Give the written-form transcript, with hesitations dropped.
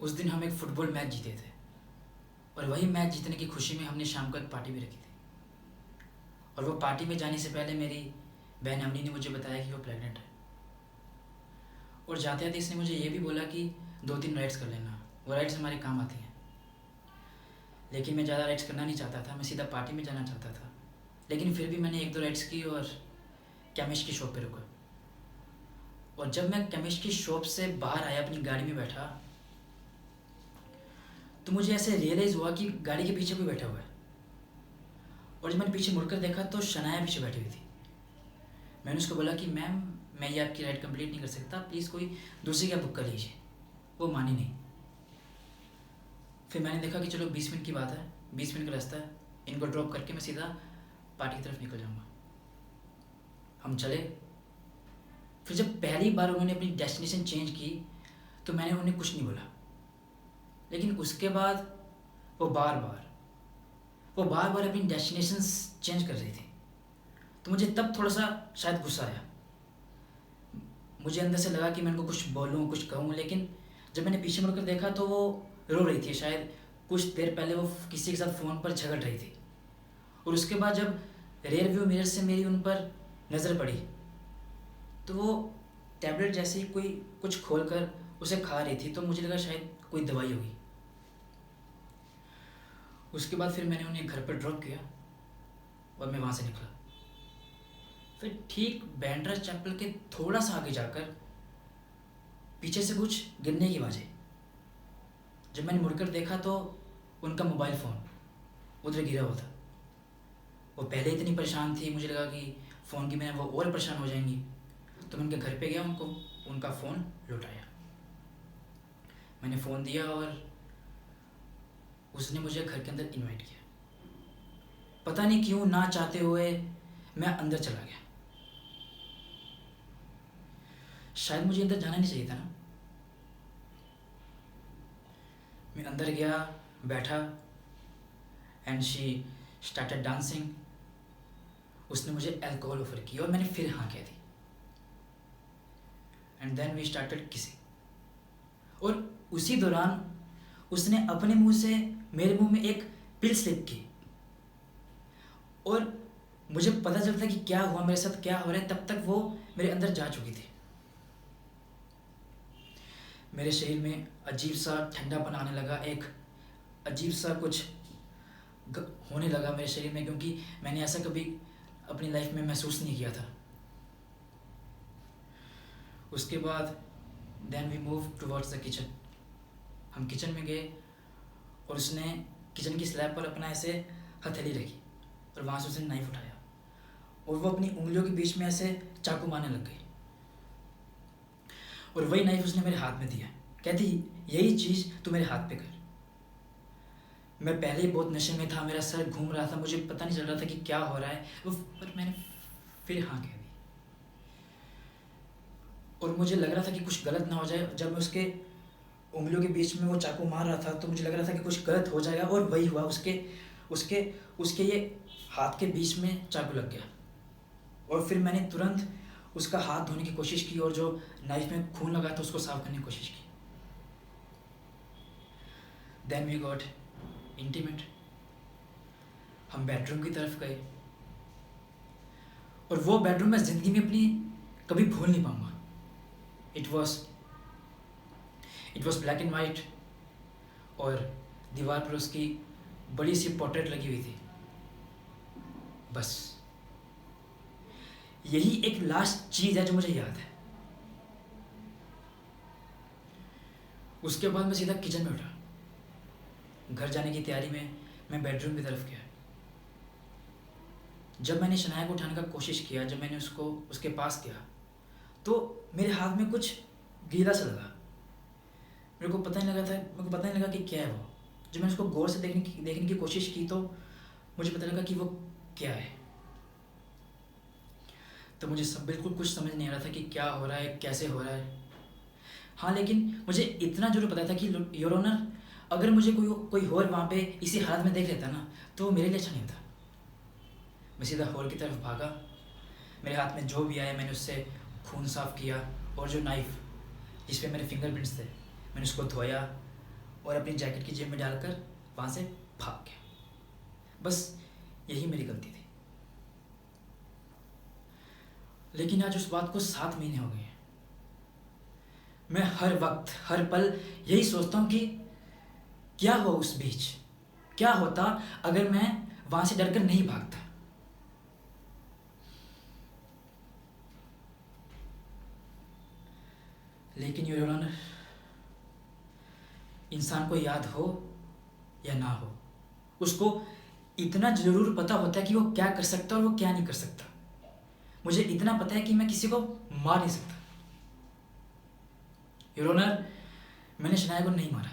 उस दिन हम एक फ़ुटबॉल मैच जीते थे और वही मैच जीतने की खुशी में हमने शाम को एक पार्टी भी रखी थी। और वो पार्टी में जाने से पहले मेरी बहन अवनी ने मुझे बताया कि वो प्रेग्नेंट है। और जाते जाते इसने मुझे ये भी बोला कि 2-3 राइड्स कर लेना, वो राइड्स हमारे काम आती हैं। लेकिन मैं ज़्यादा राइड्स करना नहीं चाहता था, मैं सीधा पार्टी में जाना चाहता था। लेकिन फिर भी मैंने 1-2 राइड्स की और केमिस्ट की शॉप पे रुका। और जब मैं केमिस्ट की शॉप से बाहर आया, अपनी गाड़ी में बैठा, तो मुझे ऐसे रियलाइज़ हुआ कि गाड़ी के पीछे कोई बैठा हुआ है। और जब मैंने पीछे मुड़कर देखा तो शनाया पीछे बैठी हुई थी। मैंने उसको बोला कि मैम, मैं ये आपकी राइड कंप्लीट नहीं कर सकता, प्लीज़ कोई दूसरी कैब बुक कर लीजिए। वो मानी नहीं। फिर मैंने देखा कि चलो 20 मिनट की बात है, 20 मिनट का रास्ता है, इनको ड्रॉप करके मैं सीधा पार्टी की तरफ निकल जाऊँगा। हम चले। फिर जब पहली बार उन्होंने अपनी डेस्टिनेशन चेंज की तो मैंने उन्हें कुछ नहीं बोला। लेकिन उसके बाद वो बार बार अपनी डेस्टिनेशंस चेंज कर रही थी। तो मुझे तब थोड़ा सा शायद गुस्सा आया। मुझे अंदर से लगा कि मैं उनको कुछ बोलूँ, कुछ कहूँ, लेकिन जब मैंने पीछे मुड़कर देखा तो वो रो रही थी। शायद कुछ देर पहले वो किसी के साथ फ़ोन पर झगड़ रही थी। और उसके बाद जब रियर व्यू मिरर से मेरी उन पर नज़र पड़ी तो वो टैबलेट जैसे ही कोई कुछ खोल कर उसे खा रही थी, तो मुझे लगा शायद कोई दवाई होगी। उसके बाद फिर मैंने उन्हें घर पर ड्रॉप किया और मैं वहाँ से निकला। फिर ठीक बैंड्रा चैपल के थोड़ा सा आगे जाकर पीछे से कुछ गिरने की आवाज़ें। जब मैंने मुड़कर देखा तो उनका मोबाइल फ़ोन उधर गिरा हुआ था। वो पहले इतनी परेशान थी, मुझे लगा कि फ़ोन की बिना वो और परेशान हो जाएंगी। तो मैं उनके घर पे गया, उनका फ़ोन लौटाया। मैंने फ़ोन दिया और उसने मुझे घर के अंदर इनवाइट किया। पता नहीं क्यों, ना चाहते हुए मैं अंदर चला गया। शायद मुझे अंदर जाना नहीं चाहिए था ना। मैं अंदर गया, बैठा, एंड शी स्टार्टेड डांसिंग। उसने मुझे अल्कोहल ऑफर किया और मैंने फिर हाँ कह दी। And then we started kissing. और उसी दौरान उसने अपने मुंह से मेरे मुंह में एक पिल स्लिप की। और मुझे पता चलता कि क्या हुआ, मेरे साथ क्या हो रहा है, तब तक वो मेरे अंदर जा चुकी थी। मेरे शरीर में अजीब सा ठंडापन आने लगा, एक अजीब सा कुछ होने लगा मेरे शरीर में, क्योंकि मैंने ऐसा कभी अपनी लाइफ में महसूस नहीं किया था। उसके बाद then we move towards the kitchen. हम किचन में गए और उसने किचन की स्लैब पर अपना ऐसे हथेली रखी और वहाँ से उसने नाइफ उठाया और वो अपनी उंगलियों के बीच में ऐसे चाकू मारने लग गई। और वही नाइफ उसने मेरे हाथ में दिया, कहती यही चीज़ तू मेरे हाथ पे कर। मैं पहले ही बहुत नशे में था, मेरा सर घूम रहा था, मुझे पता नहीं चल रहा था कि क्या हो रहा है, पर मैंने फिर हाँ कह दी। और मुझे लग रहा था कि कुछ गलत ना हो जाए। जब मैं उसके उंगलियों के बीच में वो चाकू मार रहा था तो मुझे लग रहा था कि कुछ गलत हो जाएगा, और वही हुआ। उसके उसके उसके ये हाथ के बीच में चाकू लग गया। और फिर मैंने तुरंत उसका हाथ धोने की कोशिश की और जो नाइफ में खून लगा था उसको साफ करने की कोशिश की। Then we got intimate. हम बेडरूम की तरफ गए और वो बेडरूम मैं ज़िंदगी में अपनी कभी भूल नहीं पाऊंगा। It was black and white और दीवार पर उसकी बड़ी सी पोर्ट्रेट लगी हुई थी। बस यही एक लास्ट चीज़ है जो मुझे याद है। उसके बाद मैं सीधा किचन में उठा। घर जाने की तैयारी में मैं बेडरूम की तरफ गया। जब मैंने शनाया को उठाने का कोशिश किया, जब मैंने उसको उसके पास किया तो मेरे हाथ में कुछ गीला सा लगा। मेरे को पता नहीं लगा कि क्या है वो। जब मैंने उसको गौर से देखने की कोशिश की तो मुझे पता लगा कि वो क्या है। तो मुझे बिल्कुल कुछ समझ नहीं आ रहा था कि क्या हो रहा है, कैसे हो रहा है। हाँ, लेकिन मुझे इतना जरूर पता था कि योर ऑनर, अगर मुझे कोई और वहाँ पे इसी हालत में देख लेता ना तो वो मेरे लिए अच्छा नहीं होता। मैं सीधा हॉल की तरफ भागा। मेरे हाथ में जो भी आया मैंने उससे खून साफ किया और जो नाइफ़ जिस पे मेरे फिंगरप्रिंट्स थे मैंने उसको धोया, और अपनी जैकेट की जेब में डालकर वहाँ से भाग गया। बस यही मेरी गलती थी। लेकिन आज उस बात को 7 महीने हो गए हैं। मैं हर वक्त हर पल यही सोचता हूँ कि क्या हो उस बीच, क्या होता अगर मैं वहाँ से डरकर नहीं भागता। लेकिन योर ऑनर, इंसान को याद हो या ना हो, उसको इतना जरूर पता होता है कि वो क्या कर सकता है और वो क्या नहीं कर सकता। मुझे इतना पता है कि मैं किसी को मार नहीं सकता। योर ऑनर, मैंने शनाया को नहीं मारा।